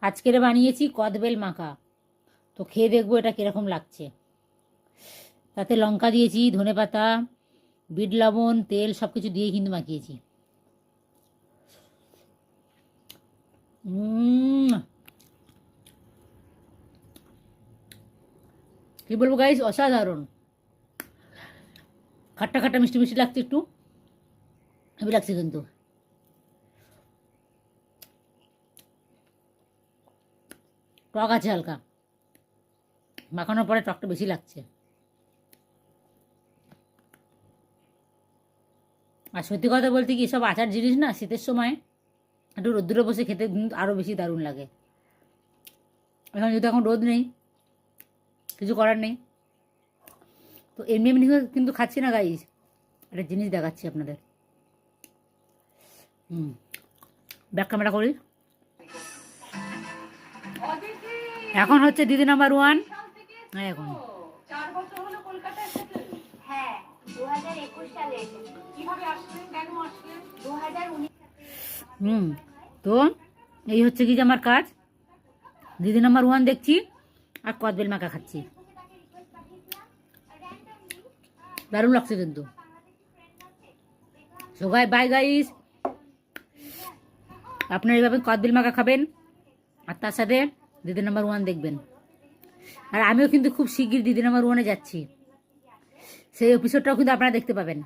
আজকের বানিয়েছি কদবেল মাখা। তো খেয়ে দেখবো এটা কীরকম লাগছে। তাতে লঙ্কা দিয়েছি, ধনেপাতা, বিট লবণ, তেল সব কিছু দিয়ে কিন্তু মাখিয়েছি। কী বলবো গাইস, অসাধারণ। খাট্টা খাট্টা মিষ্টি মিষ্টি লাগছে, একটু হেভি লাগছে কিন্তু। টক আছে হালকা, মাখানোর পরে টকটা বেশি লাগছে। আর সত্যি কথা বলতে কি, সব আচার জিনিস না শীতের সময় একটু রোদ্দুরে বসে খেতে কিন্তু আরও বেশি দারুণ লাগে। এখন রোদ নেই, কিছু করার নেই, তো এমনি এমনি কিন্তু খাচ্ছি না গাইস, একটা জিনিস দেখাচ্ছি আপনাদের। ব্যাক ক্যামেরা করি। এখন হচ্ছে দিদি নাম্বার 1। হ্যাঁ, এখন তো এই হচ্ছে কি যে আমার কাজ, দিদি নাম্বার 1 দেখছি আর কদবেল মাখা খাচ্ছি। দারুণ লাগছে কিন্তু। সো বাই গাইস, আপনারা এইভাবে কদবেল মাখা খাবেন আর তার সাথে দিদি নাম্বার 1 দেখবেন। আর আমিও কিন্তু খুব শিগগির দিদি নাম্বার 1-এ যাচ্ছি, সেই এপিসোডটাও কিন্তু আপনারা দেখতে পাবেন।